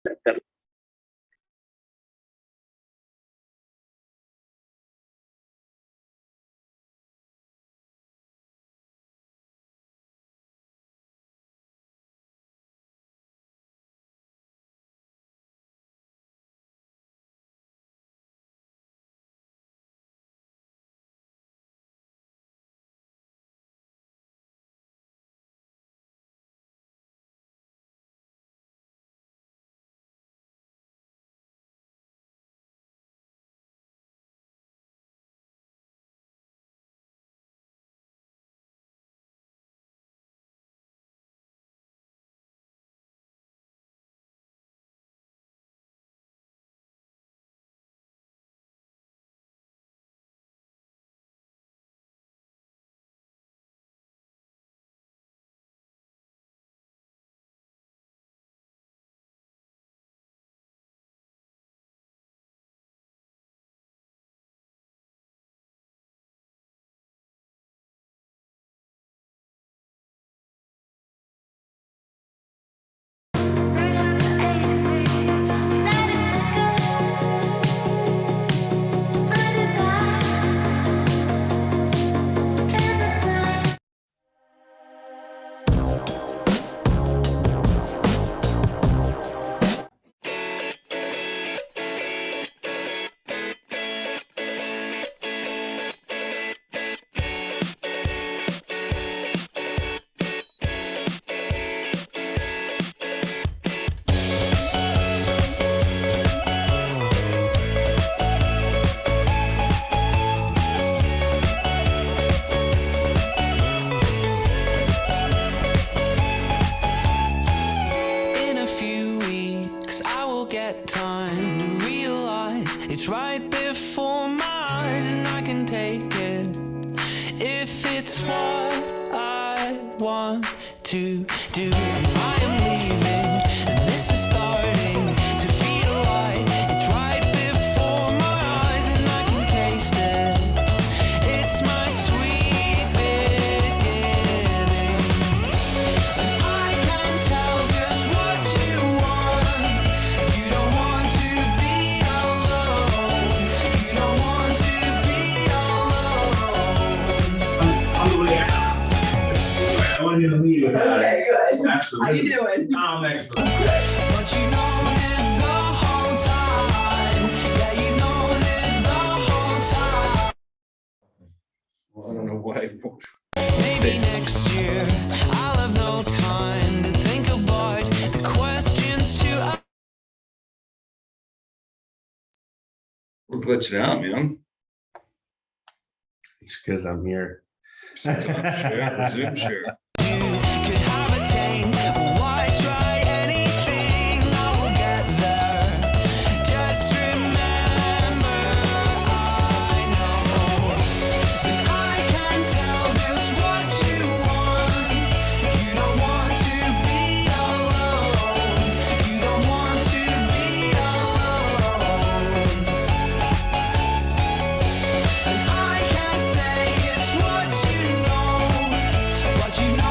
In a few weeks I will get time to realize it's right before my eyes, and I can take it if it's what I want to do. I am leaving, and this is starting to feel like it's right before my eyes, and I can taste it. It's my sweet beginning, and I can tell just what you want. You don't want to be alone. You don't want to be alone. I want you to meet you. Okay, good. Absolutely. How you doing? I'm excellent. But you know it the whole time. Yeah, you know it the whole time. Well, I don't know why. Maybe next year I'll have no time to think about the questions to ask. We're glitching out, man. It's because I'm here. Share, Zoom share. You could have attained. Why try anything? I will get there. Just remember, I know that I can tell just what you want. You don't want to be alone. You don't want to be alone. And I can't say it's what you know, but you know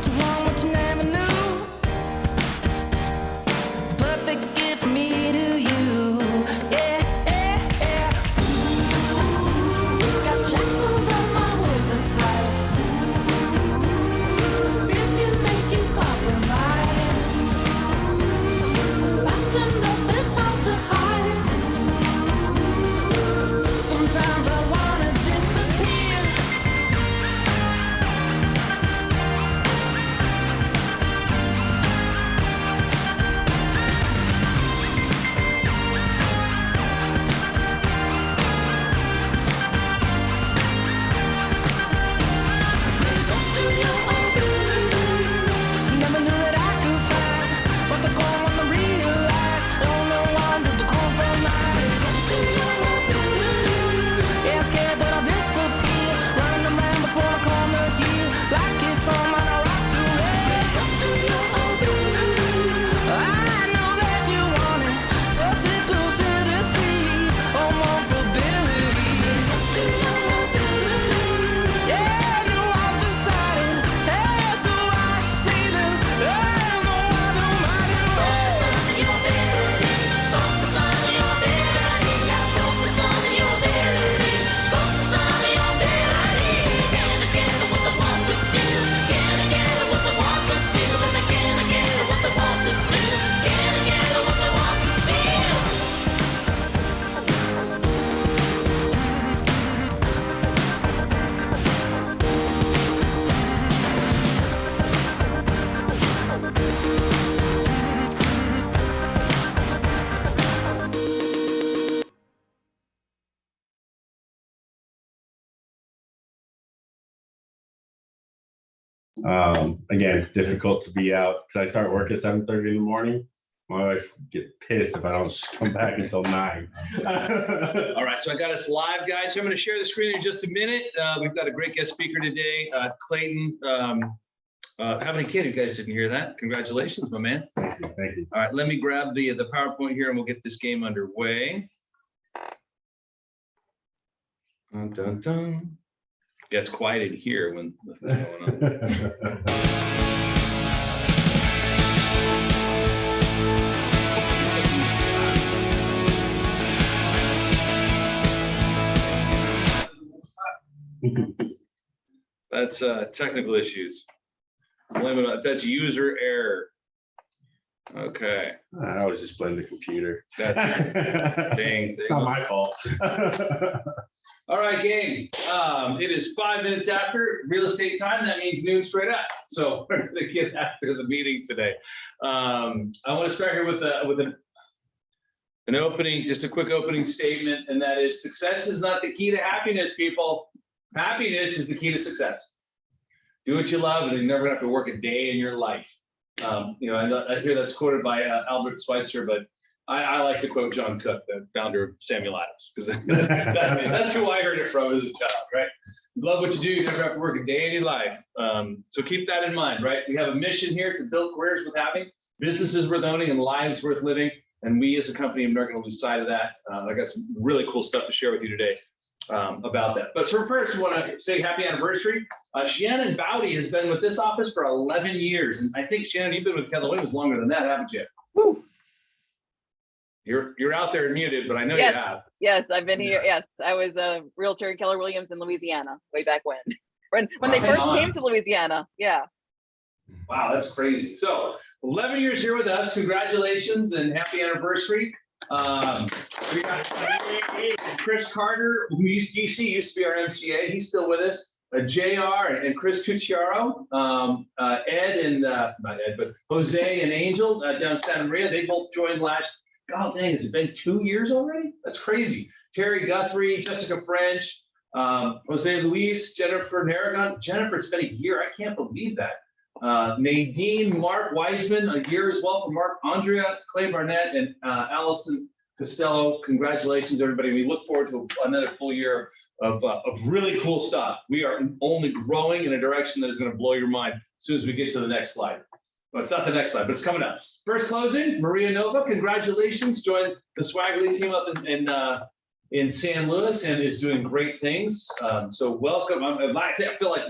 what you want, what you never knew. Perfect gift from me to you. Yeah, yeah, yeah. Ooh, got shackles on my words are tight. Fear can make you compromise. Fast enough, it's hard to hide. Sometimes I wanna disappear. It's up to your ability. Never knew that I could find what the goal when I realize. Don't know why I'm the compromise. It's up to your ability. Yeah, I'm scared, but I'll disappear. Running around before I come to you. Like it's from my last away. It's up to your ability. I know that you want it. Touch it closer to see. Oh, more ability. It's up to your ability. Yeah, you have decided. Yeah, so I see them. I know I don't mind it. Focus on your ability. Focus on your ability. Focus on your ability. Focus on your ability. Can I get what they want to steal? Can I get what they want to steal? And I can I get what they want to steal? Can I get what they want to steal? Again, difficult to be out because I start work at 7:30 in the morning. My wife get pissed if I don't come back until 9. All right, so I got us live, guys. So I'm going to share the screen in just a minute. We've got a great guest speaker today, Clayton. Having a kid, you guys didn't hear that. Congratulations, my man. Thank you. Thank you. All right, let me grab the PowerPoint here and we'll get this game underway. Dun, dun, dun. Yeah, it's quiet in here when the thing's going on. That's technical issues. Blame it on, that's user error. Okay. I was just playing the computer. That's dang. It's not my fault. All right, gang. It is 5 minutes after real estate time. That means noon straight up. So we're going to get after the meeting today. I want to start here with an opening, just a quick opening statement, and that is success is not the key to happiness, people. Happiness is the key to success. Do what you love, and you're never gonna have to work a day in your life. I hear that's quoted by Albert Schweitzer, but I like to quote John Cook, the founder of Samuel Adams, because that's who I heard it from as a child, right? Love what you do, you never have to work a day in your life. So keep that in mind, right? We have a mission here to build careers worth having, businesses worth owning, and lives worth living. And we as a company are not going to lose sight of that. I got some really cool stuff to share with you today about that. But so first, we want to say happy anniversary. Shannon Bowdy has been with this office for 11 years. And I think, Shannon, you've been with Keller Williams longer than that, haven't you? Woo. You're out there muted, but I know you have. Yes, I've been here. Yes, I was a realtor in Keller Williams in Louisiana way back when they first came to Louisiana. Yeah. Wow, that's crazy. So 11 years here with us. Congratulations and happy anniversary. We got Chris Carter, who used to be our MCA. He's still with us. JR and Chris Cucciaro, Ed and not Ed, but Jose and Angel down in Santa Maria. They both joined last. God dang, has it been 2 years already? That's crazy. Terry Guthrie, Jessica French, Jose Luis, Jennifer Narragon. Jennifer, it's been a year. I can't believe that. Nadine, Mark Wiseman, a year as well for Mark, Andrea, Clay Barnett, and Allison Costello. Congratulations, everybody. We look forward to another full year of really cool stuff. We are only growing in a direction that is going to blow your mind as soon as we get to the next slide. Well, it's not the next slide, but it's coming up. First closing, Maria Nova, congratulations. Joined the Swaggerly team up in San Luis and is doing great things. So welcome. I feel like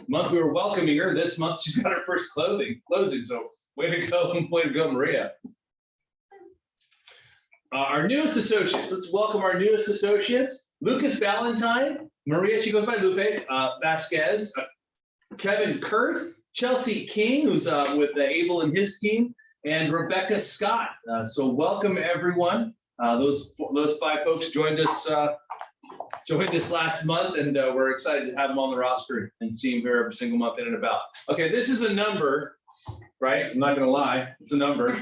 month we were welcoming her. This month she's got her first closing. So way to go, Maria. Our newest associates. Let's welcome our newest associates. Lucas Valentine, Maria, she goes by Lupe, Vasquez, Kevin Kurt, Chelsea King, who's with Abel and his team, and Rebecca Scott. So welcome everyone. Those 5 folks joined us last month, and we're excited to have them on the roster and see them here every single month in and about. Okay, this is a number, right? I'm not gonna lie, it's a number.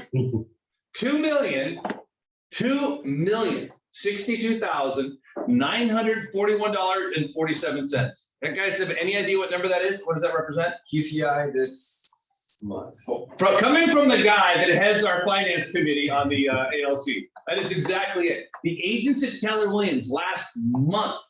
$2,262,941.47. You guys have any idea what number that is? What does that represent? QCI this month. Coming from the guy that heads our finance committee on the ALC, that is exactly it. The agents at Keller Williams last month,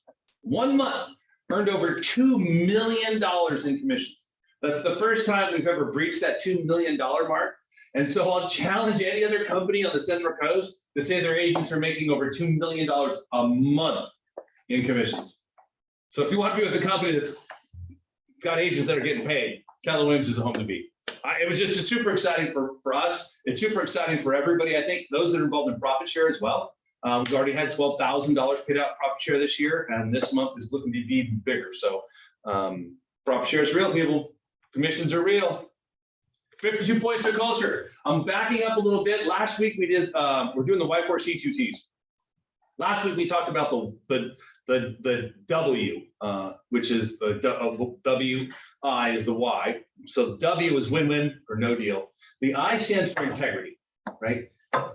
1 month, earned over $2 million in commissions. That's the first time we've ever breached that $2 million mark. And so I'll challenge any other company on the Central Coast to say their agents are making over $2 million a month in commissions. So if you want to be with a company that's got agents that are getting paid, Keller Williams is a home to be. It was just super exciting for us. It's super exciting for everybody. I think those that are involved in profit share as well. We've already had $12,000 paid out profit share this year, and this month is looking to be even bigger. So profit share is real, people. Commissions are real. 52 points of culture. I'm backing up a little bit. Last week we did, we're doing the Y4C2Ts. Last week we talked about the W, which is the W, I is the Y. So W is win-win or no deal. The I stands for integrity, right?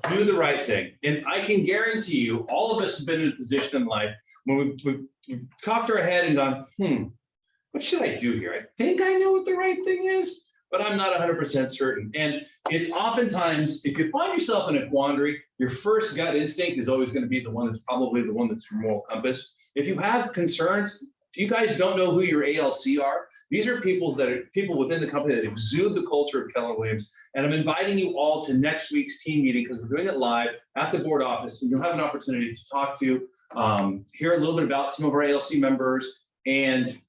Do the right thing. And I can guarantee you, all of us have been in a position in life when we've cocked our head and gone, what should I do here? I think I know what the right thing is, but I'm not 100% certain. And it's oftentimes, if you find yourself in a quandary, your first gut instinct is always going to be the one that's probably the one that's your moral compass. If you have concerns, if you guys don't know who your ALC are, these are people within the company that exude the culture of Keller Williams. And I'm inviting you all to next week's team meeting because we're doing it live at the board office, and you'll have an opportunity to talk to, hear a little bit about some of our ALC members and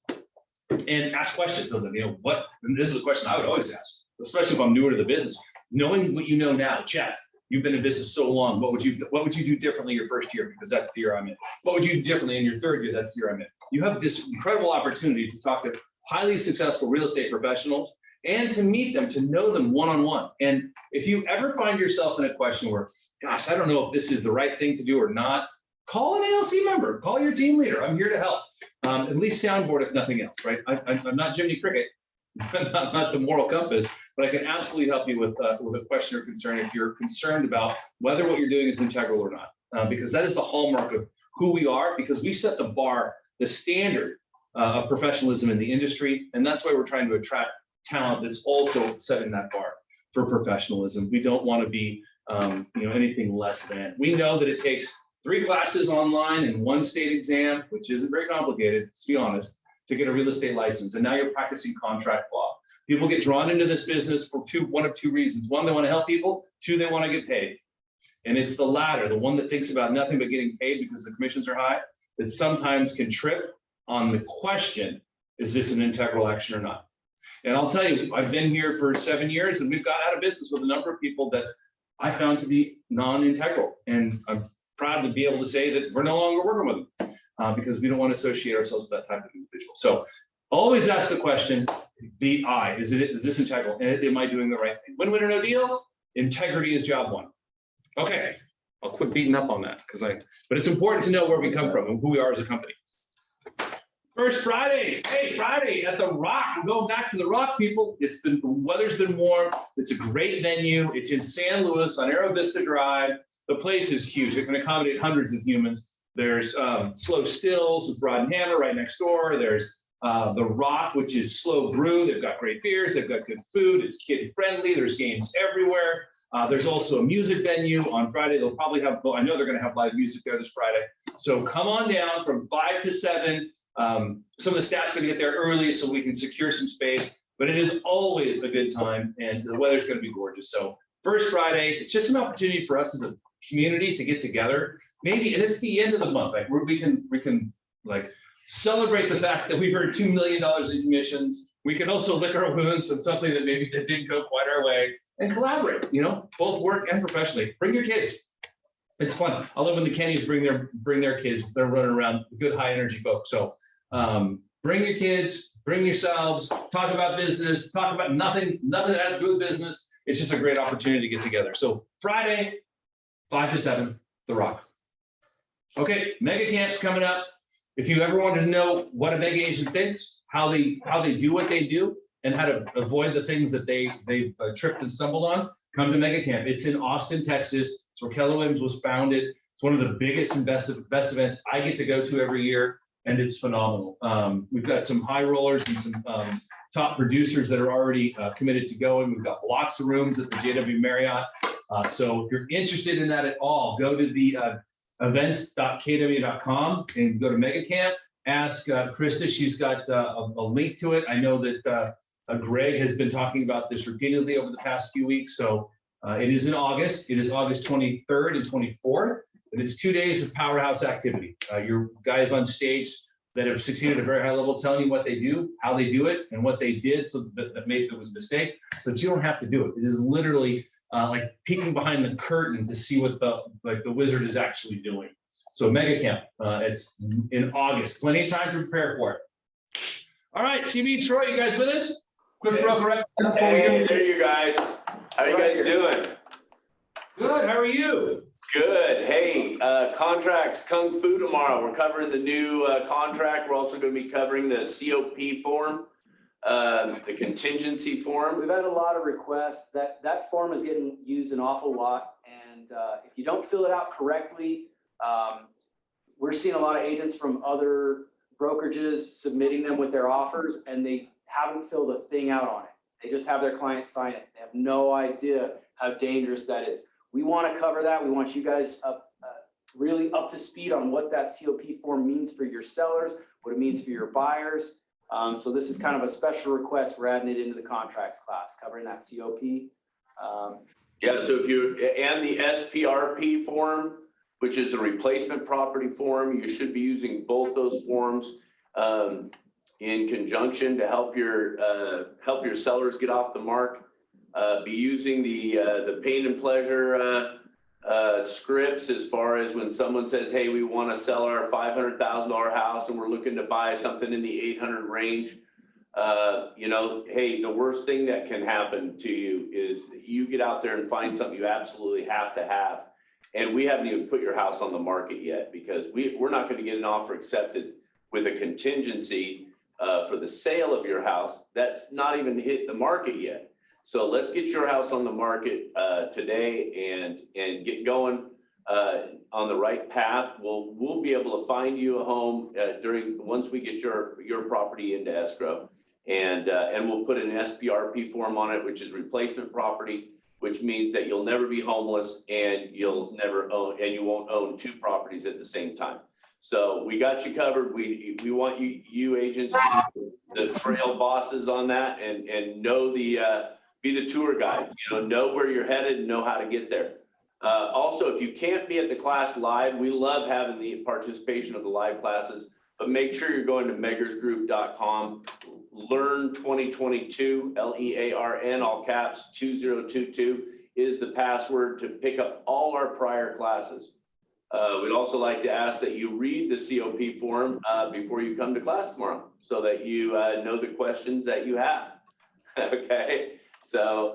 ask questions of them. You know, and this is a question I would always ask, especially if I'm newer to the business. Knowing what you know now, Jeff, you've been in business so long, what would you do differently your first year? Because that's the year I'm in. What would you do differently in your third year? That's the year I'm in. You have this incredible opportunity to talk to highly successful real estate professionals and to meet them, to know them one-on-one. And if you ever find yourself in a question where, gosh, I don't know if this is the right thing to do or not, call an ALC member, call your team leader. I'm here to help. At least soundboard if nothing else, right? I'm not Jiminy Cricket, not the moral compass, but I can absolutely help you with a question or concern if you're concerned about whether what you're doing is integral or not, because that is the hallmark of who we are, because we set the bar, the standard of professionalism in the industry, and that's why we're trying to attract talent that's also setting that bar for professionalism. We don't want to be anything less than. We know that it takes 3 classes online and 1 state exam, which isn't very complicated, to be honest, to get a real estate license. And now you're practicing contract law. People get drawn into this business for one of two reasons. 1, they want to help people. 2, they want to get paid. And it's the latter, the one that thinks about nothing but getting paid because the commissions are high, that sometimes can trip on the question, is this an integral action or not? And I'll tell you, I've been here for 7 years and we've got out of business with a number of people that I found to be non-integral. And I'm proud to be able to say that we're no longer working with them because we don't want to associate ourselves with that type of individual. So always ask the question, is this integral? And am I doing the right thing? Win-win or no deal? Integrity is job 1. Okay, I'll quit beating up on that but it's important to know where we come from and who we are as a company. First Fridays, hey, Friday at the Rock. We're going back to the Rock, people. The weather's been warm. It's a great venue. It's in San Luis on Aero Vista Drive. The place is huge. It can accommodate hundreds of humans. There's Slow Stills with Rod and Hammer right next door. There's the Rock, which is slow brew. They've got great beers. They've got good food. It's kid friendly. There's games everywhere. There's also a music venue on Friday. They'll probably have, I know they're going to have live music there this Friday. So come on down from 5 to 7. Some of the staff's going to get there early so we can secure some space, but it is always a good time and the weather's going to be gorgeous. So first Friday, it's just an opportunity for us as a community to get together. Maybe, and it's the end of the month. Like we can like celebrate the fact that we've earned $2 million in commissions. we can also lick our wounds on something that maybe that didn't go quite our way and collaborate, both work and professionally. Bring your kids. It's fun. I love when the Kennys bring their kids. They're running around, good high energy folks. So bring your kids, bring yourselves, talk about business, talk about nothing that has to do with business. It's just a great opportunity to get together. So Friday, 5 to 7, The Rock. Okay, Mega Camp's coming up. If you ever wanted to know what a mega agent thinks, how they do what they do, and how to avoid the things that they've tripped and stumbled on, come to Mega Camp. It's in Austin, Texas. It's where Keller Williams was founded. It's one of the biggest and best events I get to go to every year, and it's phenomenal. We've got some high rollers and some top producers that are already committed to going. We've got lots of rooms at the JW Marriott. So if you're interested in that at all, go to the events.kw.com and go to Mega Camp. Ask Krista. She's got a link to it. I know that Greg has been talking about this repeatedly over the past few weeks. So it is in August. It is August 23rd and 24th. And it's 2 days of powerhouse activity. Your guys on stage that have succeeded at a very high level telling you what they do, how they do it, and what they did so that made it was a mistake, so that you don't have to do it. It is literally like peeking behind the curtain to see what the wizard is actually doing. So Mega Camp, it's in August. Plenty of time to prepare for it. All right, CB, Troy, you guys with us? Quick broker rep. Hey, there you guys. How you guys doing? Good, how are you? Good. Hey, contracts, Kung Fu tomorrow. We're covering the new contract. We're also going to be covering the COP form, the contingency form. We've had a lot of requests. That form is getting used an awful lot. And if you don't fill it out correctly, we're seeing a lot of agents from other brokerages submitting them with their offers, and they haven't filled a thing out on it. They just have their client sign it. They have no idea how dangerous that is. We want to cover that. We want you guys really up to speed on what that COP form means for your sellers, what it means for your buyers. So this is kind of a special request. We're adding it into the contracts class, covering that COP. Yeah, so and the SPRP form, which is the replacement property form, you should be using both those forms in conjunction to help your sellers get off the mark. Be using the pain and pleasure scripts as far as when someone says, hey, we want to sell our $500,000 house and we're looking to buy something in the 800 range. Hey, the worst thing that can happen to you is that you get out there and find something you absolutely have to have. And we haven't even put your house on the market yet because we're not going to get an offer accepted with a contingency for the sale of your house. That's not even hit the market yet. So let's get your house on the market today and get going on the right path. We'll be able to find you a home once we get your property into escrow, and we'll put an SPRP form on it, which is replacement property, which means that you'll never be homeless and you'll never own, and you won't own two properties at the same time. So we got you covered. We want you agents to be the trail bosses on that and know be the tour guides, know where you're headed and know how to get there. Also, if you can't be at the class live, we love having the participation of the live classes, but make sure you're going to meggersgroup.com. Learn 2022, LEARN, all caps, 2022 is the password to pick up all our prior classes. We'd also like to ask that you read the COP form before you come to class tomorrow so that you know the questions that you have. Okay. So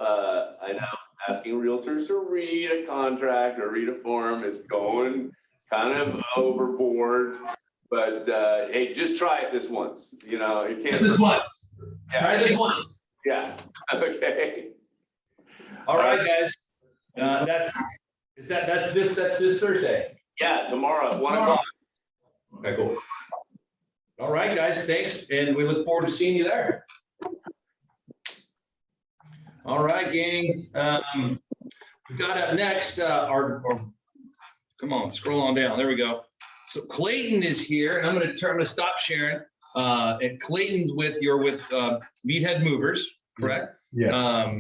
I know asking realtors to read a contract or read a form is going kind of overboard, but hey, just try it this once. It can't. This once. Yeah. Try this once. Yeah. Okay. All right, guys. That's this Thursday. Yeah, tomorrow at 1 o'clock. Okay, cool. All right, guys. Thanks, and we look forward to seeing you there. All right, gang. We got up next come on, scroll on down. There we go. So Clayton is here, and I'm going to stop sharing. And Clayton's you're with Meathead Movers, correct? Yeah.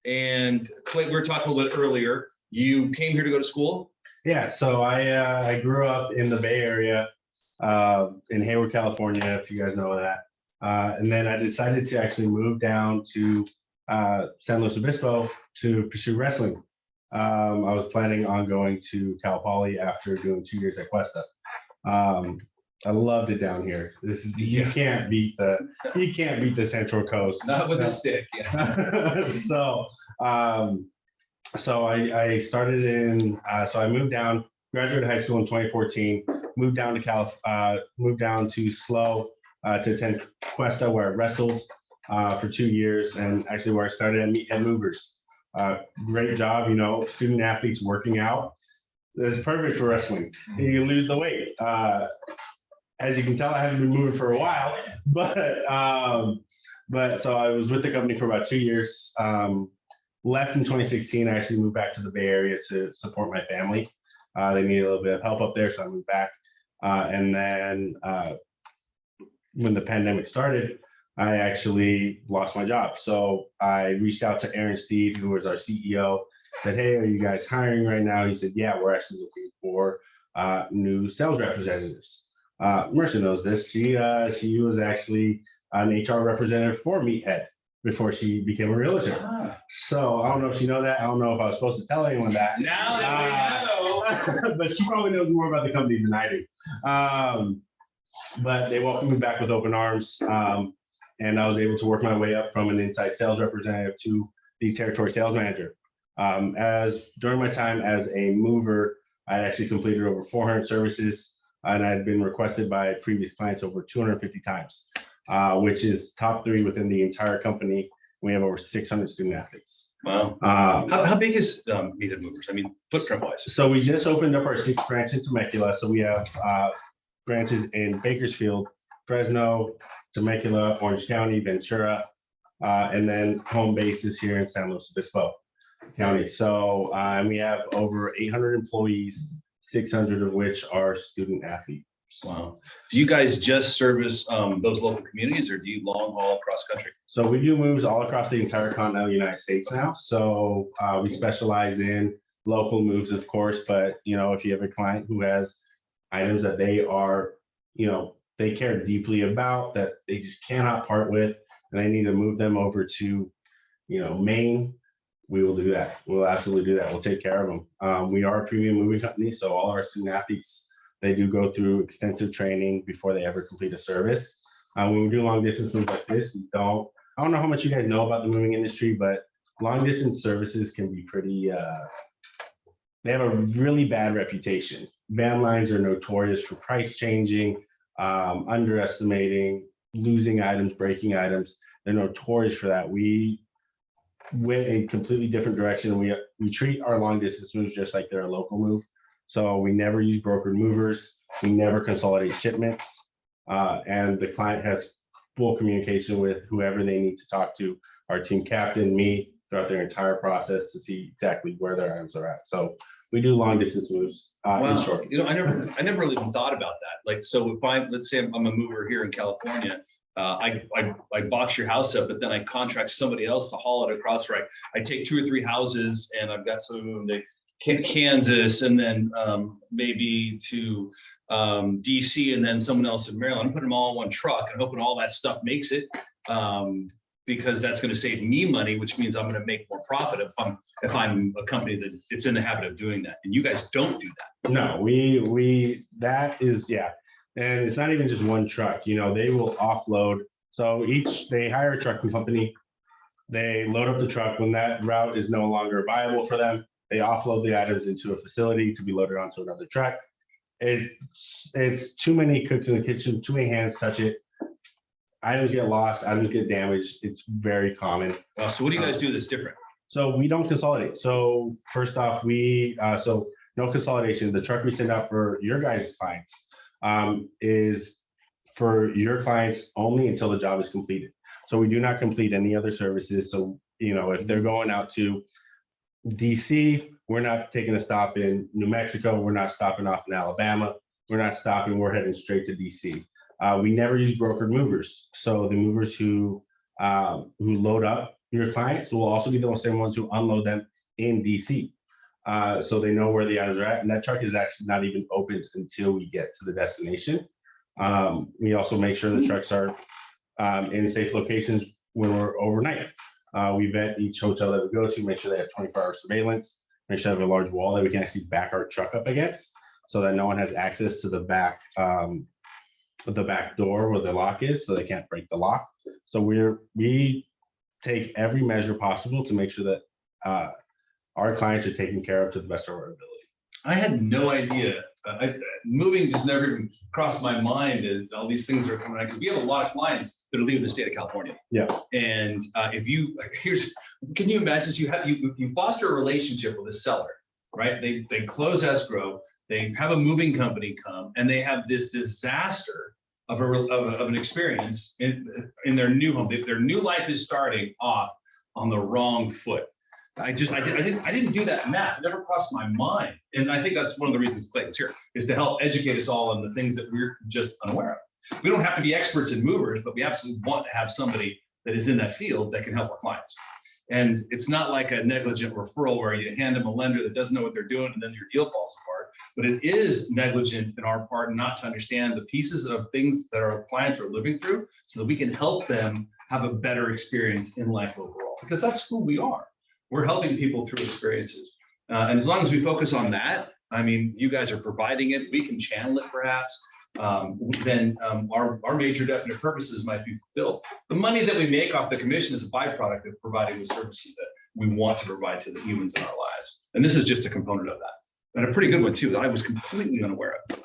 And Clay, we were talking a little bit earlier. You came here to go to school? Yeah. So I grew up in the Bay Area, in Hayward, California, if you guys know that. And then I decided to actually move down to San Luis Obispo to pursue wrestling. I was planning on going to Cal Poly after doing 2 years at Cuesta. I loved it down here. This is you can't beat the Central Coast. Not with a stick, yeah. So I started in so I moved down, graduated high school in 2014, moved down to SLO to attend Cuesta, where I wrestled for 2 years, and actually where I started at Meathead Movers. Great job, student athletes working out. It's perfect for wrestling. You can lose the weight. As you can tell, I haven't been moving for a while, but so I was with the company for about 2 years. Left in 2016. I actually moved back to the Bay Area to support my family. They needed a little bit of help up there, so I moved back. And then when the pandemic started, I actually lost my job. So I reached out to Aaron Steve, who was our CEO, said, "Hey, are you guys hiring right now?" He said, "Yeah, we're actually looking for new sales representatives." Marcia knows this. She was actually an HR representative for Meathead before she became a realtor. So I don't know if she know that. I don't know if I was supposed to tell anyone that. Now that we know. But she probably knows more about the company than I do. But they welcomed me back with open arms. And I was able to work my way up from an inside sales representative to the territory sales manager. As during my time as a mover, I actually completed over 400 services, and I had been requested by previous clients over 250 times, which is top 3 within the entire company. We have over 600 student athletes. Wow. How big is Meathead Movers? I mean, footprint wise. So we just opened up our 6th branch in Temecula. So we have branches in Bakersfield, Fresno, Temecula, Orange County, Ventura, and then home bases here in San Luis Obispo County. So we have over 800 employees, 600 of which are student athletes. Wow. Do you guys just service those local communities, or do you long haul cross country? So we do moves all across the entire continental United States now. So we specialize in local moves, of course, but if you have a client who has items that they are, they care deeply about, that they just cannot part with, and they need to move them over to, Maine, we will do that. We'll absolutely do that. We'll take care of them. We are a premium moving company, so all our student athletes, they do go through extensive training before they ever complete a service. When we do long distance moves like this, I don't know how much you guys know about the moving industry, but long distance services can be pretty, they have a really bad reputation. Van lines are notorious for price changing, underestimating, losing items, breaking items. They're notorious for that. We went a completely different direction. We treat our long distance moves just like they're a local move. So we never use brokered movers. We never consolidate shipments. And the client has full communication with whoever they need to talk to, our team captain, me, throughout their entire process to see exactly where their items are at. So we do long distance moves in short. I never really even thought about that. Like, so if let's say I'm a mover here in California, I box your house up, but then I contract somebody else to haul it across. Right, I take 2 or 3 houses, and I've got some to Kansas, and then maybe to DC, and then someone else in Maryland. I'm putting them all in one truck and hoping all that stuff makes it. Because that's going to save me money, which means I'm going to make more profit if I'm a company that it's in the habit of doing that. And you guys don't do that. No, that is, yeah. And it's not even just one truck, they will offload. So they hire a trucking company, they load up the truck. When that route is no longer viable for them, they offload the items into a facility to be loaded onto another truck. It's too many cooks in the kitchen, too many hands touch it. Items get lost, items get damaged. It's very common. So what do you guys do that's different? So we don't consolidate. So first off, so no consolidation. The truck we send out for your guys' clients is for your clients only until the job is completed. So we do not complete any other services. So, if they're going out to DC, we're not taking a stop in New Mexico. We're not stopping off in Alabama. We're not stopping. We're heading straight to DC. We never use brokered movers. So the movers who load up your clients will also be the same ones who unload them in DC. So they know where the items are at. And that truck is actually not even opened until we get to the destination. We also make sure the trucks are in safe locations when we're overnight. We vet each hotel that we go to, make sure they have 24-hour surveillance, make sure they have a large wall that we can actually back our truck up against so that no one has access to the back door where the lock is, so they can't break the lock. So we take every measure possible to make sure that our clients are taken care of to the best of our ability. I had no idea. Moving just never even crossed my mind as all these things are coming out. Because we have a lot of clients that are leaving the state of California. Yeah. And can you imagine, you foster a relationship with a seller, right? They close escrow, they have a moving company come, and they have this disaster of an experience in their new home. Their new life is starting off on the wrong foot. I didn't do that math. It never crossed my mind. And I think that's one of the reasons Clayton's here, is to help educate us all on the things that we're just unaware of. We don't have to be experts in movers, but we absolutely want to have somebody that is in that field that can help our clients. And it's not like a negligent referral where you hand them a lender that doesn't know what they're doing and then your deal falls apart. But it is negligent in our part not to understand the pieces of things that our clients are living through so that we can help them have a better experience in life overall, because that's who we are. We're helping people through experiences. And as long as we focus on that, I mean, you guys are providing it, we can channel it perhaps, then our major definite purposes might be fulfilled. The money that we make off the commission is a byproduct of providing the services that we want to provide to the humans in our lives. And this is just a component of that. And a pretty good one too, that I was completely unaware of.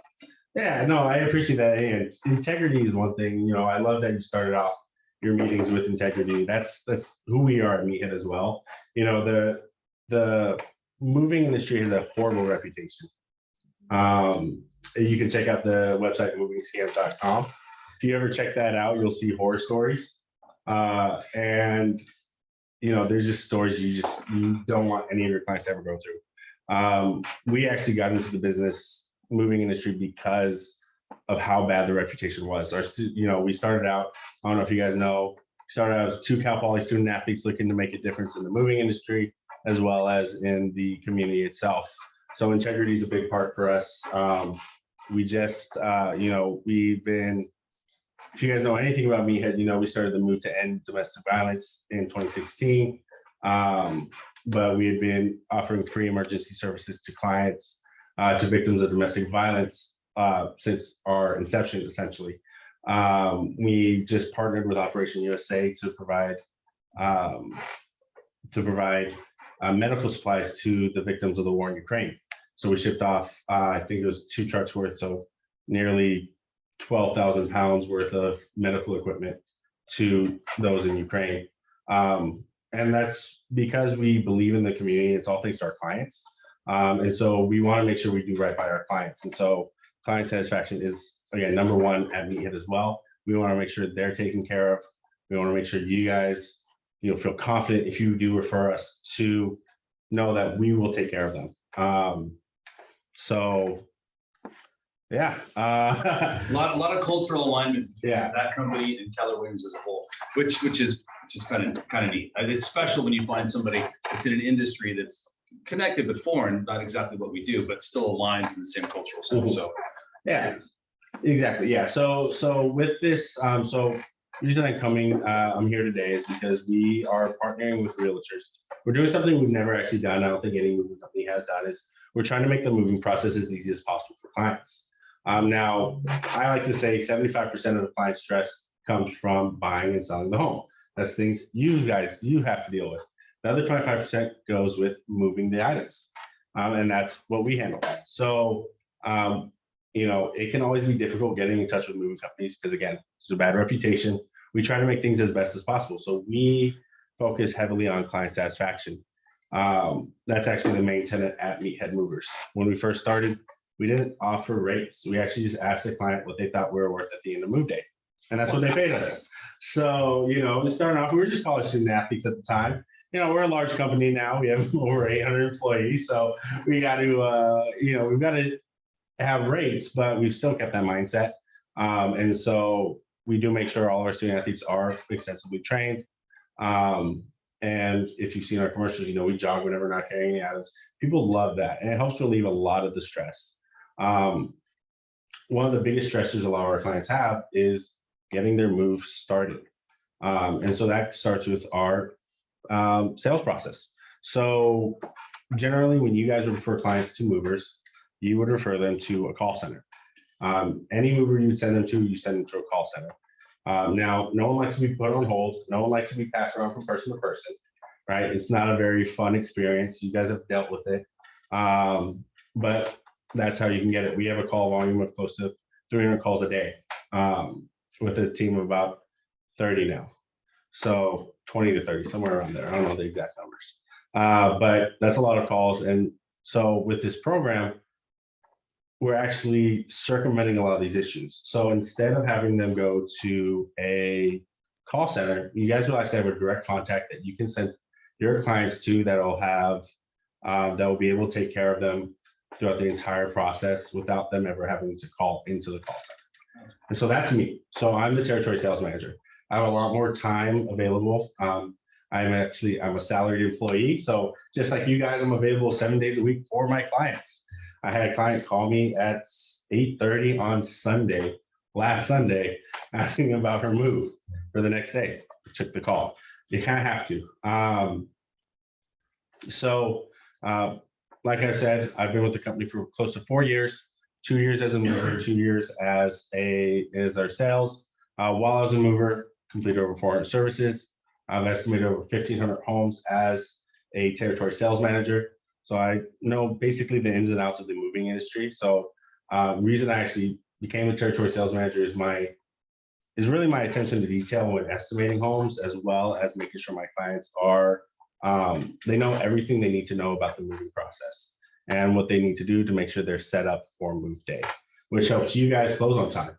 Yeah, no, I appreciate that. And integrity is one thing. You know, I love that you started off your meetings with integrity. That's who we are at Meathead as well. You know, the moving industry has a horrible reputation. You can check out the website movingscams.com. If you ever check that out, you'll see horror stories. And you know, there's just stories you don't want any of your clients to ever go through. We actually got into the business moving industry because of how bad the reputation was. We started out, I don't know if you guys know, started out as 2 Cal Poly student athletes looking to make a difference in the moving industry as well as in the community itself. So integrity is a big part for us. We just, we've been, if you guys know anything about Meathead, you know, we started the move to end domestic violence in 2016. But we had been offering free emergency services to clients, to victims of domestic violence since our inception, essentially. We just partnered with Operation USA to provide medical supplies to the victims of the war in Ukraine. So we shipped off, I think it was 2 trucks worth, so nearly 12,000 pounds worth of medical equipment to those in Ukraine. And that's because we believe in the community. It's all thanks to our clients. And so we want to make sure we do right by our clients. And so client satisfaction is, again, #1 at Meathead as well. We want to make sure they're taken care of. We want to make sure you guys, feel confident if you do refer us to know that we will take care of them. Yeah. A lot of cultural alignment. Yeah. That company and Keller Williams as a whole, which is just kind of neat. It's special when you find somebody that's in an industry that's connected but foreign, not exactly what we do, but still aligns in the same cultural sense. So yeah, exactly. Yeah. So with this, so the reason I'm here today is because we are partnering with realtors. We're doing something we've never actually done. I don't think any moving company has done, is we're trying to make the moving process as easy as possible for clients. Now, I like to say 75% of the client stress comes from buying and selling the home. That's things you have to deal with. The other 25% goes with moving the items. And that's what we handle. So, it can always be difficult getting in touch with moving companies because, again, it's a bad reputation. We try to make things as best as possible. So we focus heavily on client satisfaction. That's actually the main tenet at Meathead Movers. When we first started, we didn't offer rates. We actually just asked the client what they thought we were worth at the end of move day. And that's what they paid us. So, we started off, we were just college student athletes at the time. We're a large company now. We have over 800 employees. So we got to, we've got to have rates, but we've still kept that mindset. And so we do make sure all of our student athletes are extensively trained. And if you've seen our commercials, we jog whenever we're not carrying any items. People love that. And it helps relieve a lot of the stress. One of the biggest stressors a lot of our clients have is getting their move started. And so that starts with our sales process. So generally, when you guys refer clients to movers, you would refer them to a call center. Any mover you'd send them to, you send them to a call center. Now, no one likes to be put on hold. No one likes to be passed around from person to person, right? It's not a very fun experience. You guys have dealt with it. But that's how you can get it. We have a call volume of close to 300 calls a day with a team of about 30 now. So 20 to 30, somewhere around there. I don't know the exact numbers. But that's a lot of calls. And so with this program, we're actually circumventing a lot of these issues. So instead of having them go to a call center, you guys will actually have a direct contact that you can send your clients to that will be able to take care of them throughout the entire process without them ever having to call into the call center. And so that's me. So I'm the territory sales manager. I have a lot more time available. I'm a salaried employee. So just like you guys, I'm available 7 days a week for my clients. I had a client call me at 8:30 on last Sunday, asking about her move for the next day. I took the call. You kind of have to. Like I said, I've been with the company for close to 4 years, 2 years as a mover, 2 years as our sales. While I was a mover, completed over 400 services. I've estimated over 1,500 homes as a territory sales manager. So I know basically the ins and outs of the moving industry. So the reason I actually became a territory sales manager is really my attention to detail when estimating homes, as well as making sure my clients they know everything they need to know about the moving process and what they need to do to make sure they're set up for move day, which helps you guys close on time.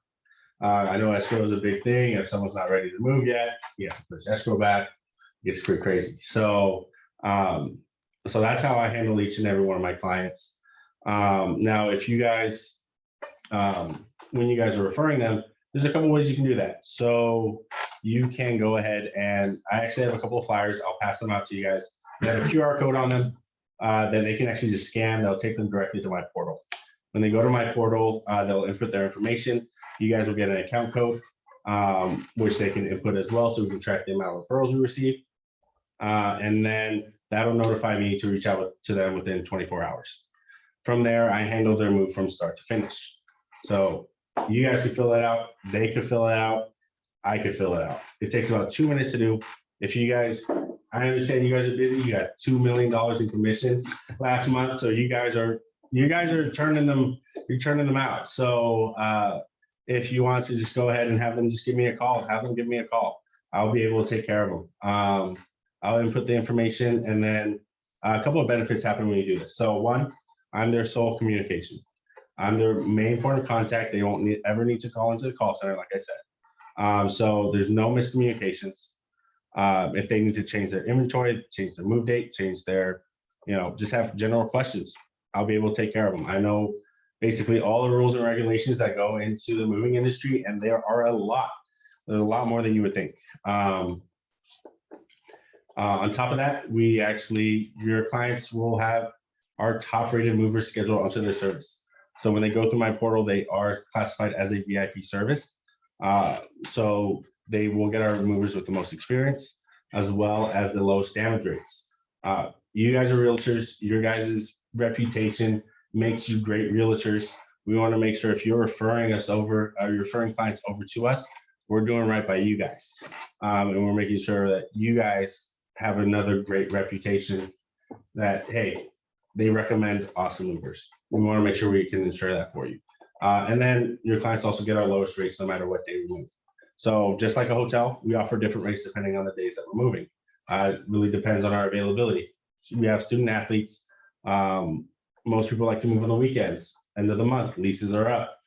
I know escrow is a big thing. If someone's not ready to move yet, you have to push escrow back. It gets pretty crazy. So that's how I handle each and every one of my clients. Now, if you guys, when you guys are referring them, there's a couple ways you can do that. So you can go ahead and I actually have a couple of flyers. I'll pass them out to you guys. They have a QR code on them that they can actually just scan. They'll take them directly to my portal. When they go to my portal, they'll input their information. You guys will get an account code, which they can input as well, so we can track the amount of referrals we receive. And then that'll notify me to reach out to them within 24 hours. From there, I handle their move from start to finish. So you guys can fill that out. They could fill it out. I could fill it out. It takes about 2 minutes to do. If you guys, I understand you guys are busy. You got $2 million in commission last month, so you guys are turning them out. So if you want to just go ahead and have them just give me a call, give me a call. I'll be able to take care of them. I'll input the information, and then a couple of benefits happen when you do this. So one, I'm their sole communication. I'm their main point of contact. They won't ever need to call into the call center, like I said. So there's no miscommunications. If they need to change their inventory, change their move date, change their, just have general questions, I'll be able to take care of them. I know basically all the rules and regulations that go into the moving industry, and there are a lot. There's a lot more than you would think. On top of that, your clients will have our top rated movers scheduled onto their service. So when they go through my portal, they are classified as a VIP service. So they will get our movers with the most experience, as well as the lowest damage rates. You guys are realtors. Your guys' reputation makes you great realtors. We want to make sure if you're referring us over, or you're referring clients over to us, we're doing right by you guys. And we're making sure that you guys have another great reputation that, hey, they recommend awesome movers. We want to make sure we can ensure that for you. And then your clients also get our lowest rates no matter what day we move. So just like a hotel, we offer different rates depending on the days that we're moving. It really depends on our availability. We have student athletes. Most people like to move on the weekends, end of the month, leases are up.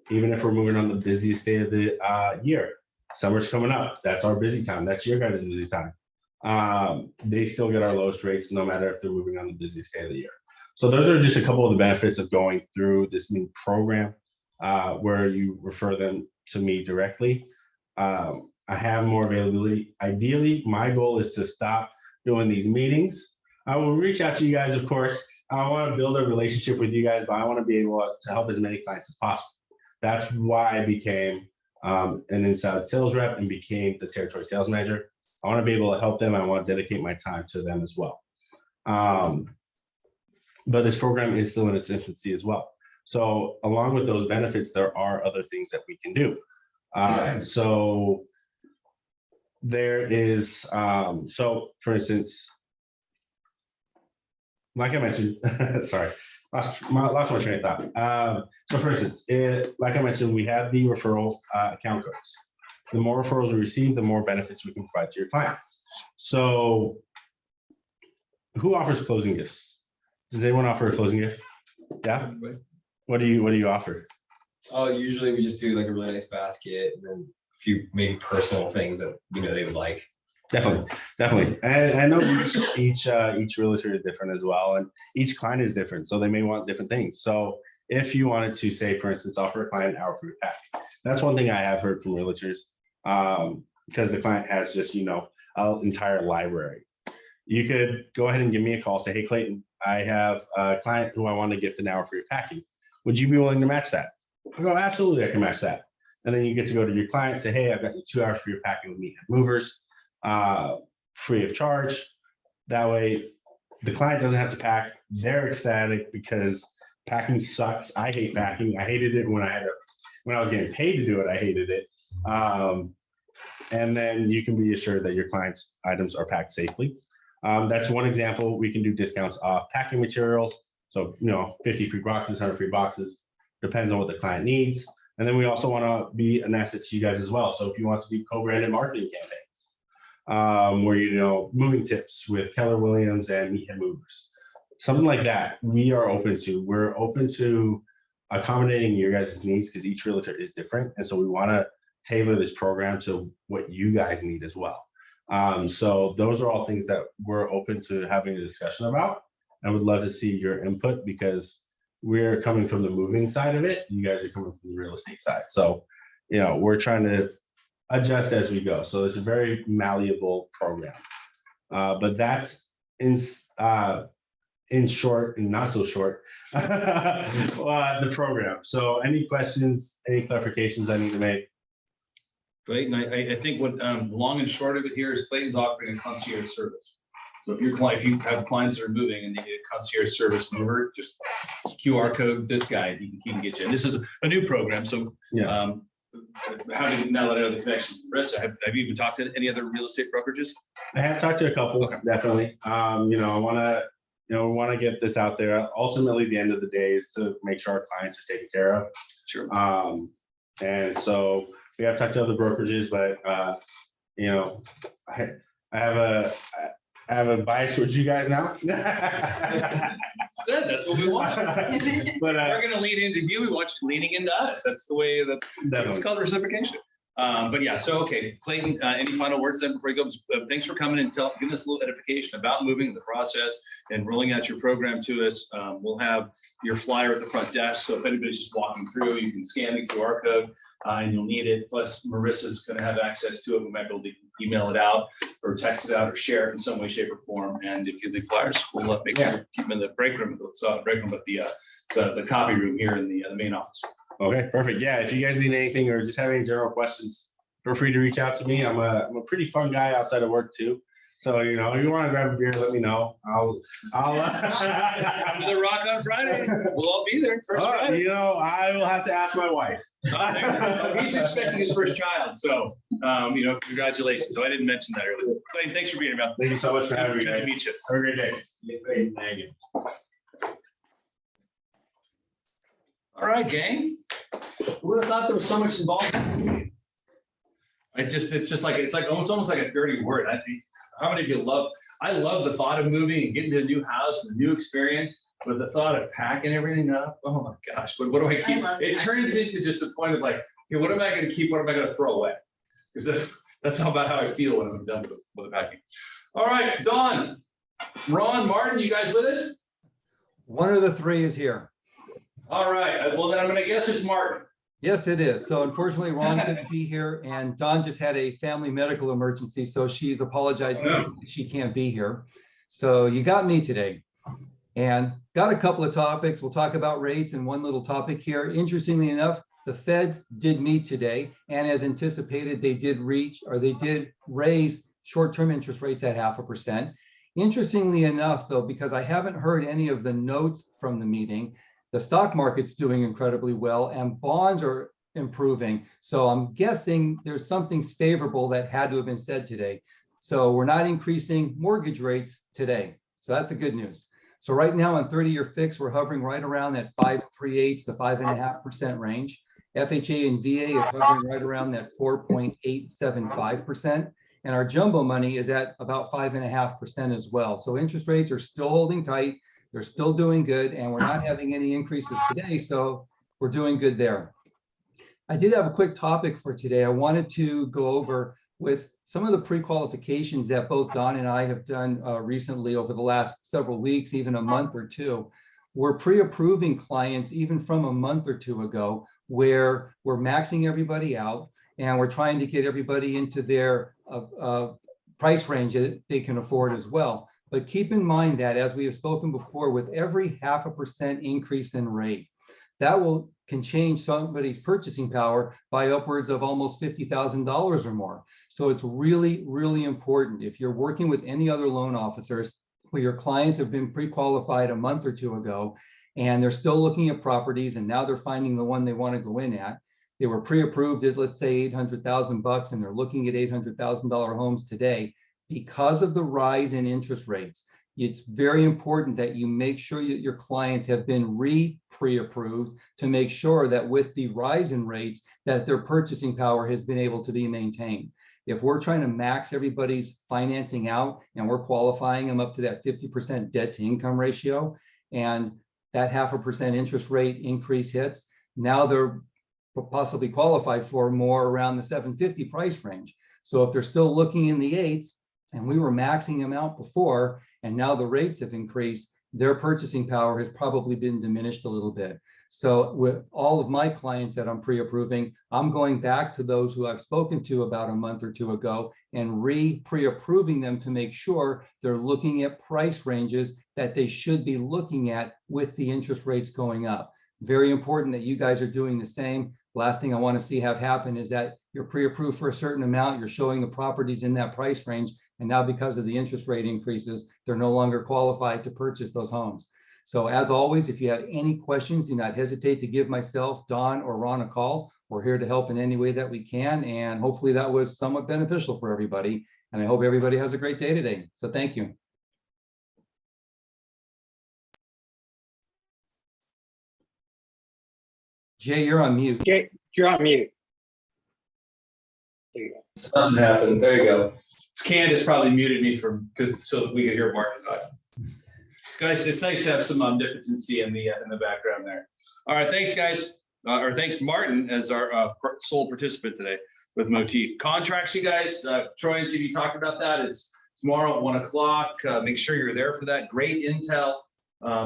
Even if we're moving on the busiest day of the year, summer's coming up, that's our busy time. That's your guys' busy time. They still get our lowest rates no matter if they're moving on the busiest day of the year. So those are just a couple of the benefits of going through this new program where you refer them to me directly. I have more availability. Ideally, my goal is to stop doing these meetings. I will reach out to you guys, of course. I want to build a relationship with you guys, but I want to be able to help as many clients as possible. That's why I became an inside sales rep and became the territory sales manager. I want to be able to help them. I want to dedicate my time to them as well. But this program is still in its infancy as well. So along with those benefits, there are other things that we can do. So there is, so for instance, like I mentioned, sorry, lost my train of thought. So for instance, like I mentioned, we have the referral account codes. The more referrals we receive, the more benefits we can provide to your clients. So who offers closing gifts? Does anyone offer a closing gift? Yeah. What do you offer? Oh, usually we just do like a really nice basket and then a few maybe personal things that they would like. Definitely. And I know each realtor is different as well, and each client is different, so they may want different things. So if you wanted to say, for instance, offer a client an hour for your pack, that's one thing I have heard from realtors, because the client has just an entire library. You could go ahead and give me a call, say, hey, Clayton, I have a client who I want to gift an hour for your packing. Would you be willing to match that? I go, absolutely, I can match that. And then you get to go to your client, say, hey, I've got you 2 hours for your packing with Meathead Movers, free of charge. That way, the client doesn't have to pack. They're ecstatic because packing sucks. I hate packing. I hated it when I was getting paid to do it. I hated it. And then you can be assured that your client's items are packed safely. That's one example. We can do discounts off packing materials. So, 50 free boxes, 100 free boxes, depends on what the client needs. And then we also want to be an asset to you guys as well. So if you want to do co-branded marketing campaigns, where, moving tips with Keller Williams and Meathead Movers, something like that, we're open to accommodating your guys' needs because each realtor is different. And so we want to tailor this program to what you guys need as well. So those are all things that we're open to having a discussion about. I would love to see your input because we're coming from the moving side of it. You guys are coming from the real estate side. So, we're trying to adjust as we go. So it's a very malleable program. But that's in short and not so short, the program. So any questions, any clarifications I need to make? Clayton, I think what the long and short of it here is Clayton's offering a concierge service. So if you have clients that are moving and they need a concierge service mover, just QR code this guy, he can get you. And this is a new program, so Yeah. How do you now that I know the connections? Marissa, have you even talked to any other real estate brokerages? I have talked to a couple, Okay. definitely. I want to get this out there. Ultimately, the end of the day is to make sure our clients are taken care of. Sure. And so we have talked to other brokerages, but I have a bias towards you guys now. Good, that's what we want. But We're going to lean into you. We want you leaning into us. That's the way that it's definitely. called reciprocation. But yeah, so okay, Clayton, any final words then before you go? Thanks for coming and giving us a little edification about moving the process and rolling out your program to us. We'll have your flyer at the front desk. So if anybody's just walking through, you can scan the QR code and you'll need it. Plus Marissa's going to have access to it. We might be able to email it out or text it out or share it in some way, shape or form. And if you leave flyers, we'll make sure to keep them in the break room, but the copy room here in the main office. Okay, perfect. Yeah, if you guys need anything or just have any general questions, feel free to reach out to me. I'm a pretty fun guy outside of work too. So, if you want to grab a beer, let me know. I'll Come to the Rock on Friday. We'll all be there. First Friday. I will have to ask my wife. He's expecting his first child. So, congratulations. So I didn't mention that earlier. Clayton, thanks for being here, man. Thank you so much for having me, Good guys. to meet you. Have a great day. Thank you. All right, gang. Who would have thought there was so much involved? It's almost like a dirty word. How many of you I love the thought of moving and getting to a new house, a new experience, but the thought of packing everything up, oh my gosh, what do I keep? It turns into just a point of like, hey, what am I going to keep? What am I going to throw away? Because that's all about how I feel when I'm done with the packing. All right, Dawn, Ron, Martin, you guys with us? One of the three is here. All right, well then I'm going to guess it's Martin. Yes, it is. So unfortunately, Ron couldn't be here, and Dawn just had a family medical emergency, so she's apologized that she can't be here. So you got me today, and got a couple of topics. We'll talk about rates and one little topic here. Interestingly enough, the Feds did meet today, and as anticipated, they did raise short-term interest rates at 0.5%. Interestingly enough, though, because I haven't heard any of the notes from the meeting, the stock market's doing incredibly well and bonds are improving. So I'm guessing there's something favorable that had to have been said today. So we're not increasing mortgage rates today. So that's the good news. So right now on 30-year fix, we're hovering right around that 5.38 to 5.5% range. FHA and VA is hovering right around that 4.875%. And our jumbo money is at about 5.5% as well. So interest rates are still holding tight. They're still doing good, and we're not having any increases today. So we're doing good there. I did have a quick topic for today. I wanted to go over with some of the pre-qualifications that both Don and I have done recently over the last several weeks, even a month or two. We're pre-approving clients even from a month or two ago, where we're maxing everybody out and we're trying to get everybody into their price range that they can afford as well. But keep in mind that, as we have spoken before, with every 0.5% increase in rate, that can change somebody's purchasing power by upwards of almost $50,000 or more. So it's really, really important. If you're working with any other loan officers where your clients have been pre-qualified a month or two ago, and they're still looking at properties, and now they're finding the one they want to go in at. They were pre-approved at, let's say, $800,000, and they're looking at $800,000 homes today. Because of the rise in interest rates, it's very important that you make sure that your clients have been pre-approved to make sure that with the rise in rates, that their purchasing power has been able to be maintained. If we're trying to max everybody's financing out and we're qualifying them up to that 50% debt to income ratio, and that 0.5% interest rate increase hits, now they're possibly qualified for more around the 750 price range. So if they're still looking in the 8s, and we were maxing them out before, and now the rates have increased, their purchasing power has probably been diminished a little bit. So with all of my clients that I'm pre-approving, I'm going back to those who I've spoken to about a month or two ago and pre-approving them to make sure they're looking at price ranges that they should be looking at with the interest rates going up. Very important that you guys are doing the same. Last thing I want to see have happen is that you're pre-approved for a certain amount, you're showing the properties in that price range, and now because of the interest rate increases, they're no longer qualified to purchase those homes. So as always, if you have any questions, do not hesitate to give myself, Don, or Ron a call. We're here to help in any way that we can, and hopefully that was somewhat beneficial for everybody. And I hope everybody has a great day today. So thank you. Jay, you're on mute. Okay, you're on mute. There you go. Something happened. There you go. Candace probably muted me so that we could hear Martin talk. Guys, it's nice to have some omnipotency in the background there. All right, thanks, guys. Or thanks, Martin, as our sole participant today with Motif. Contracts, you guys. Troy and CV talked about that. It's tomorrow at 1 o'clock. Make sure you're there for that. Great intel.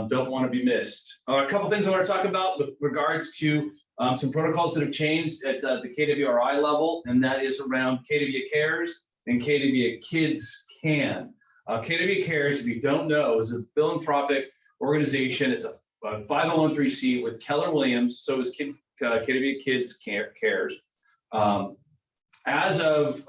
Don't want to be missed. A couple things I want to talk about with regards to some protocols that have changed at the KWRI level, and that is around KW Cares and KW Kids Can. KW Cares, if you don't know, is a philanthropic organization. It's a 501(c) with Keller Williams. So is KW Kids Cares. As of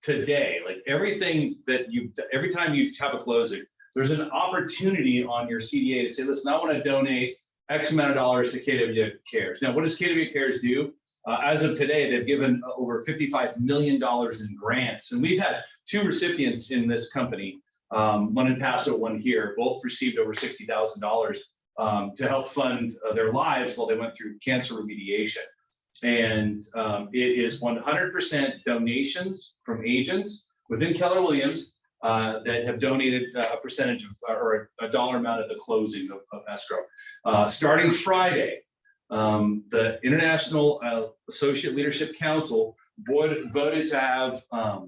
today, like every time you have a closing, there's an opportunity on your CDA to say, listen, I want to donate X amount of dollars to KW Cares. Now, what does KW Cares do? As of today, they've given over $55 million in grants. And we've had 2 recipients in this company, one in Paso, one here, both received over $60,000 to help fund their lives while they went through cancer remediation. And it is 100% donations from agents within Keller Williams that have donated a percentage of, or a dollar amount at the closing of escrow. Starting Friday, the International Associate Leadership Council voted to have a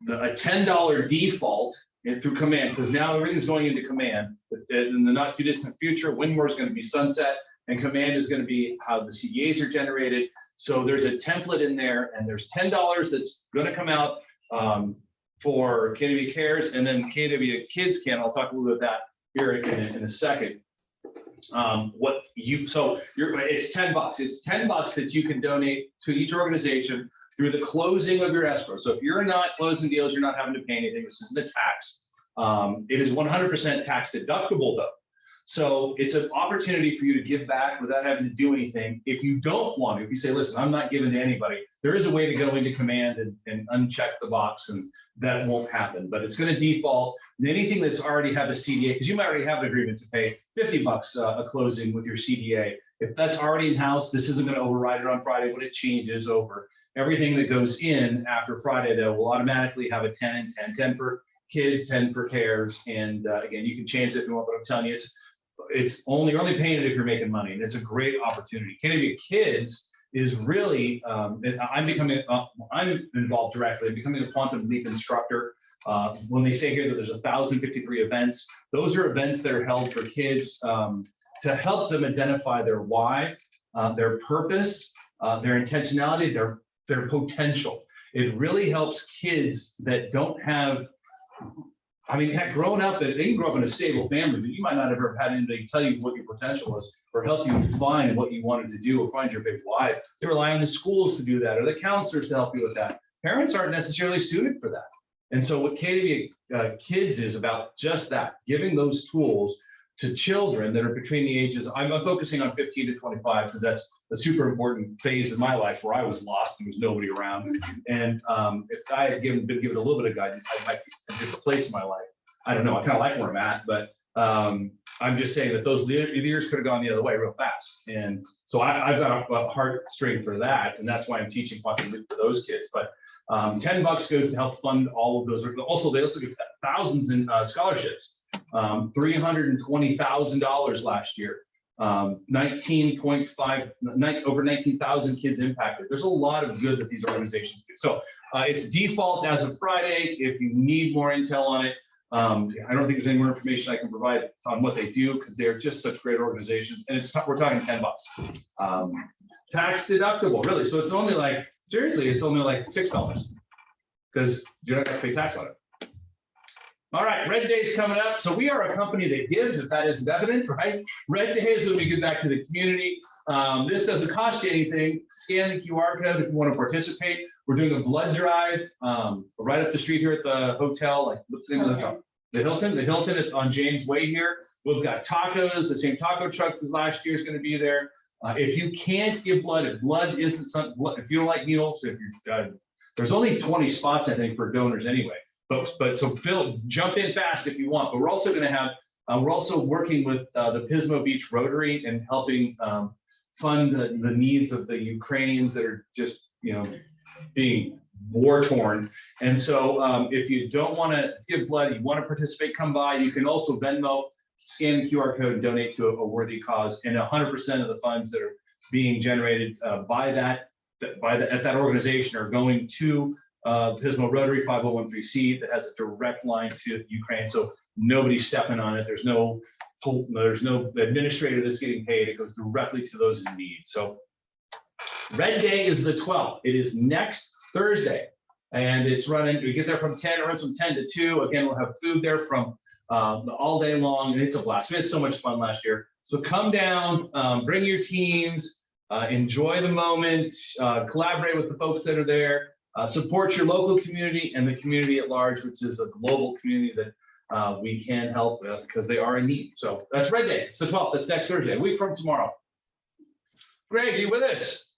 $10 default through Command, because now everything's going into Command. In the not too distant future, Winmore is going to be sunset, and Command is going to be how the CDAs are generated. So there's a template in there, and there's $10 that's going to come out for KW Cares, and then KW Kids Can. I'll talk a little bit about that here in a second. It's $10. It's $10 that you can donate to each organization through the closing of your escrow. So if you're not closing deals, you're not having to pay anything. This isn't a tax. It is 100% tax deductible though. So it's an opportunity for you to give back without having to do anything. If you don't want to, if you say, listen, I'm not giving to anybody, there is a way to go into command and uncheck the box, and that won't happen. But it's going to default. And anything that's already have a CDA, because you might already have an agreement to pay $50 a closing with your CDA. If that's already in house, this isn't going to override it on Friday when it changes over. Everything that goes in after Friday, though, will automatically have a 10 and 10, 10 for kids, 10 for cares. And again, you can change it if you want, but I'm telling you, you're only paying it if you're making money, and it's a great opportunity. Canada Kids is really, I'm involved directly in becoming a Quantum Leap instructor. When they say here that there's 1,053 events, those are events that are held for kids to help them identify their why, their purpose, their intentionality, their potential. It really helps kids that don't have, growing up, they can grow up in a stable family, but you might not ever have had anybody tell you what your potential was or help you define what you wanted to do or find your big why. They rely on the schools to do that or the counselors to help you with that. Parents aren't necessarily suited for that. And so what KW Kids is about just that, giving those tools to children that are between the ages, I'm focusing on 15 to 25 because that's a super important phase of my life where I was lost and there was nobody around. And if I had been given a little bit of guidance, I might be in a different place in my life. I don't know, I kind of like where I'm at, but I'm just saying that those years could have gone the other way real fast. And so I've got a heart straight for that. And that's why I'm teaching Quantum Leap for those kids. But $10 goes to help fund all of those. Also, they also give thousands in scholarships, $320,000 last year. 19.5, over 19,000 kids impacted. There's a lot of good that these organizations do. So it's default as of Friday. If you need more intel on it, I don't think there's any more information I can provide on what they do because they're just such great organizations. And we're talking $10. Tax deductible, really. So it's only like, seriously, it's only like $6 because you're not going to pay tax on it. All right, Red Day is coming up. So we are a company that gives, if that isn't evident, right? Red Day is when we give back to the community. This doesn't cost you anything. Scan the QR code if you want to participate. We're doing a blood drive right up the street here at the hotel. Like, what's the name of the hotel? The Hilton. The Hilton on James Way here. We've got tacos. The same taco trucks as last year is going to be there. If you can't give blood, if blood isn't something, if you don't like needles, if you're there's only 20 spots I think for donors anyway. But so Phil, jump in fast if you want. But we're also going to have, we're also working with the Pismo Beach Rotary and helping fund the needs of the Ukrainians that are just, being war torn. And so if you don't want to give blood, you want to participate, come by. You can also Venmo, scan the QR code and donate to a worthy cause. And 100% of the funds that are being generated at that organization are going to Pismo Rotary 5013C that has a direct line to Ukraine. So nobody's stepping on it. There's no administrator that's getting paid. It goes directly to those in need. So Red Day is the 12th. It is next Thursday. And it's running, we get there from 10, it runs from 10 to 2. Again, we'll have food there from all day long. And it's a blast. We had so much fun last year. So come down, bring your teams, enjoy the moment, collaborate with the folks that are there. Support your local community and the community at large, which is a global community that we can help because they are in need. So that's Red Day. It's the 12th. That's next Thursday, a week from tomorrow. Greg, are you with us?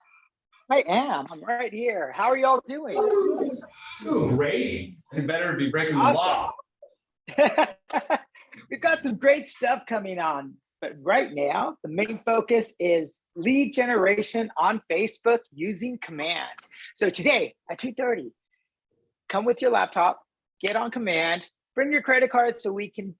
I am. I'm right here. How are y'all doing? Ooh, great. You better be breaking the law. We've got some great stuff coming on. But right now, the main focus is lead generation on Facebook using Command. So today at 2:30, come with your laptop, get on Command, bring your credit card so we can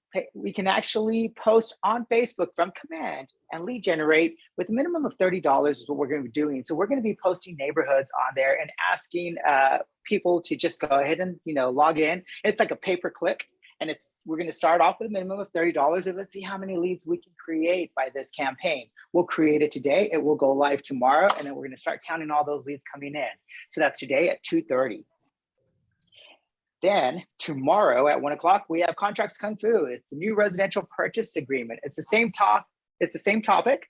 actually post on Facebook from Command and lead generate with a minimum of $30 is what we're going to be doing. So we're going to be posting neighborhoods on there and asking people to just go ahead and log in. It's like a pay-per-click. And we're going to start off with a minimum of $30. And let's see how many leads we can create by this campaign. We'll create it today. It will go live tomorrow. And then we're going to start counting all those leads coming in. So that's today at 2:30. Then tomorrow at 1 o'clock, we have Contracts Kung Fu. It's a new residential purchase agreement. It's the same talk It's the same topic,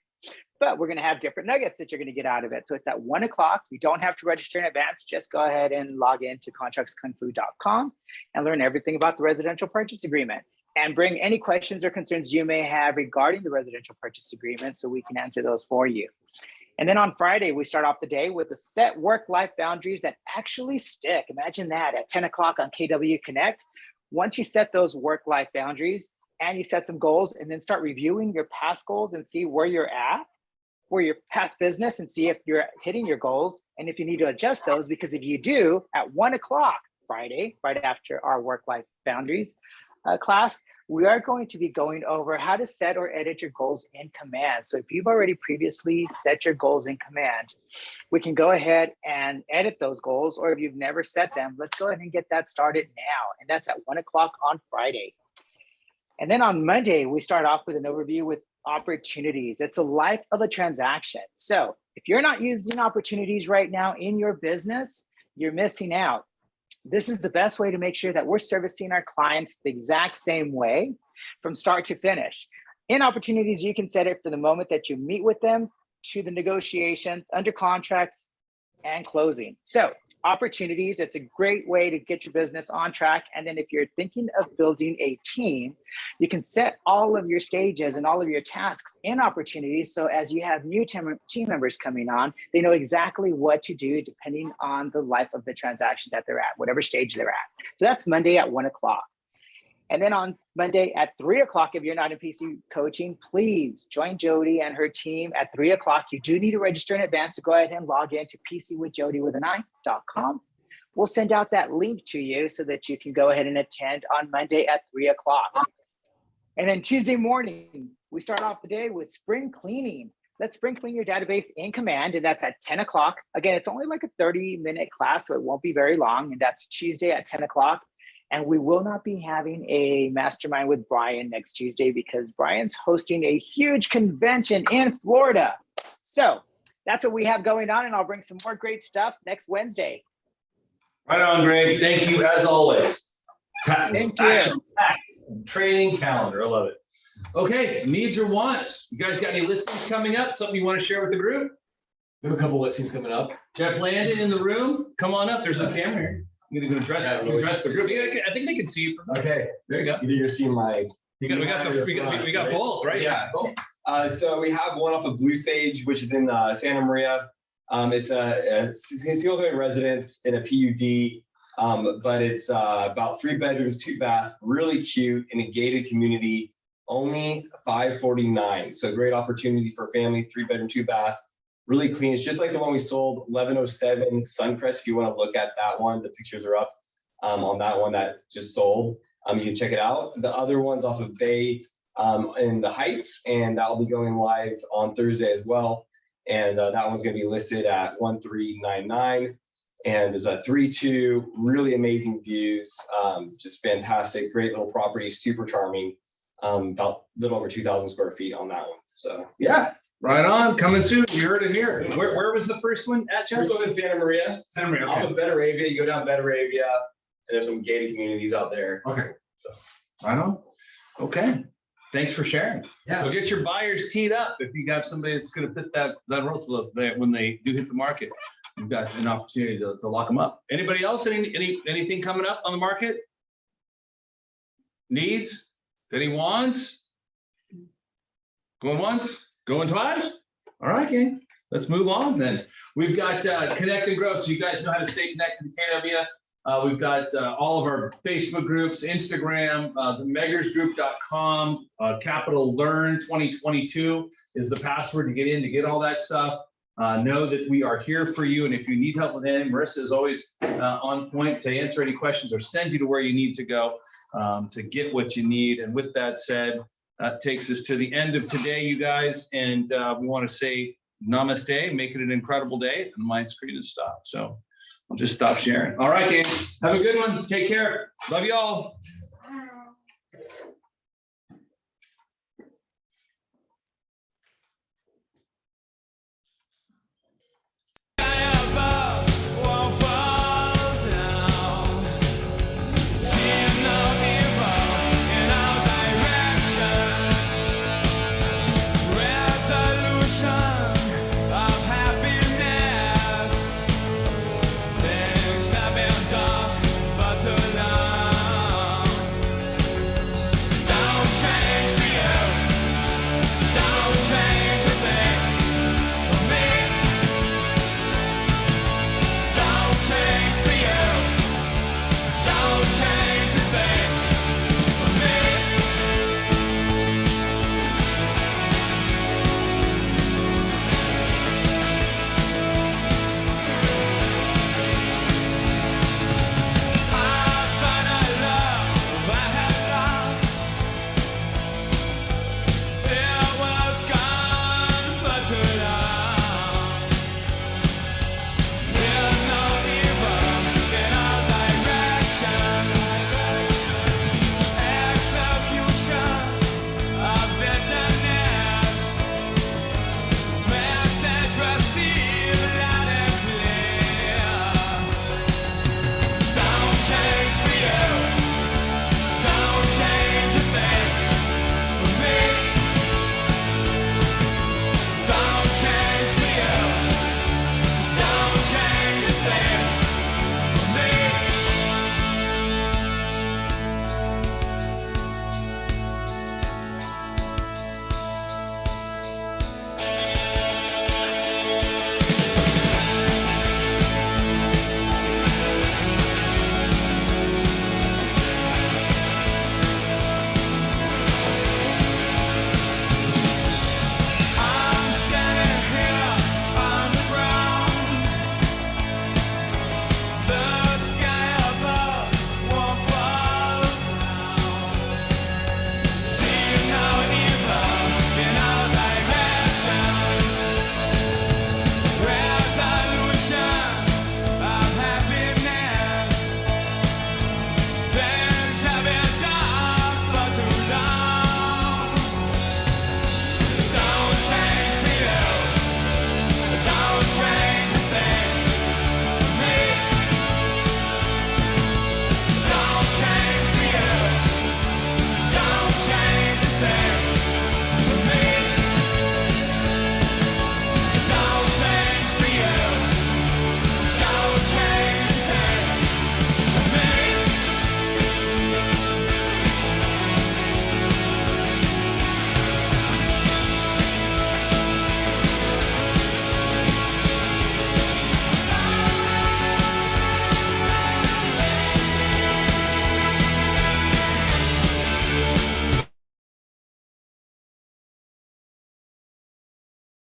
but we're going to have different nuggets that you're going to get out of it. So it's at 1 o'clock. You don't have to register in advance. Just go ahead and log into contractskungfu.com and learn everything about the residential purchase agreement, and bring any questions or concerns you may have regarding the residential purchase agreement so we can answer those for you. And then on Friday, we start off the day with the set work-life boundaries that actually stick. Imagine that at 10 o'clock on KW Connect. Once you set those work-life boundaries and you set some goals, and then start reviewing your past goals and see where you're at, for your past business, and see if you're hitting your goals and if you need to adjust those. Because if you do, at 1 o'clock Friday, right after our work-life boundaries class, we are going to be going over how to set or edit your goals in Command. So if you've already previously set your goals in Command, we can go ahead and edit those goals. Or if you've never set them, let's go ahead and get that started now. And that's at 1 o'clock on Friday. And then on Monday, we start off with an overview with opportunities. It's a life of a transaction. So if you're not using opportunities right now in your business, you're missing out. This is the best way to make sure that we're servicing our clients the exact same way from start to finish. In opportunities, you can set it for the moment that you meet with them to the negotiations, under contracts, and closing. So opportunities, it's a great way to get your business on track. And then if you're thinking of building a team, you can set all of your stages and all of your tasks in opportunities. So as you have new team members coming on, they know exactly what to do depending on the life of the transaction that they're at, whatever stage they're at. So that's Monday at 1 o'clock. And then on Monday at 3 o'clock, if you're not in PC coaching, please join Jody and her team at 3 o'clock. You do need to register in advance, so go ahead and log into PCWithJody.com. We'll send out that link to you so that you can go ahead and attend on Monday at 3 o'clock. And then Tuesday morning, we start off the day with spring cleaning. Let's spring clean your database in Command, and that's at 10 o'clock. Again, it's only like a 30-minute class, so it won't be very long, and that's Tuesday at 10 o'clock. And we will not be having a mastermind with Brian next Tuesday because Brian's hosting a huge convention in Florida. So that's what we have going on, and I'll bring some more great stuff next Wednesday. Right on, Greg. Thank you as always. Thank you. Action-packed training calendar. I love it. Okay, needs or wants. You guys got any listings coming up? Something you want to share with the group? We have a couple listings coming up. Jeff Landon in the room. Come on up. There's a camera here. I'm gonna address the group. Yeah, I think they can see you. Okay, There you go. either you're seeing my. We got both, right? Yeah. So we have one off of Blue Sage, which is in Santa Maria. It's a single family residence in a PUD, but it's about 3 bedrooms, 2 bath, really cute in a gated community, only $549. So great opportunity for family, 3 bedroom, 2 bath. Really clean. It's just like the one we sold, 1107 Suncrest. If you want to look at that one, the pictures are up on that one that just sold. You can check it out. The other one's off of Bay in the Heights, and that'll be going live on Thursday as well. And that one's going to be listed at 1399. And there's a 3-2, really amazing views, just fantastic, great little property, super charming. About a little over 2,000 square feet on that one. So Yeah. Right on, coming soon. You heard it here. Where was the first one at, Jeff? first one is Santa Maria. Santa Maria. Off Okay. of Betaravia, you go down Betaravia, and there's some gated communities out there. Okay. Right on. Okay. Thanks for sharing. Yeah. So get your buyers teed up. If you got somebody that's going to fit that role, so that when they do hit the market, you've got an opportunity to lock them up. Anybody else? Anything coming up on the market? Needs? Any wants? Going once? Going twice? All right, gang. Let's move on then. We've got Connect and Grow, so you guys know how to stay connected to KW. We've got all of our Facebook groups, Instagram, themegersgroup.com, Capital Learn 2022 is the password to get in to get all that stuff. Know that we are here for you, and if you need help with anything, Marissa is always on point to answer any questions or send you to where you need to go to get what you need. And with that said, that takes us to the end of today, you guys, and we want to say namaste, make it an incredible day, and my screen is stopped, so I'll just stop sharing. All right, gang, have a good one. Take care. Love you all.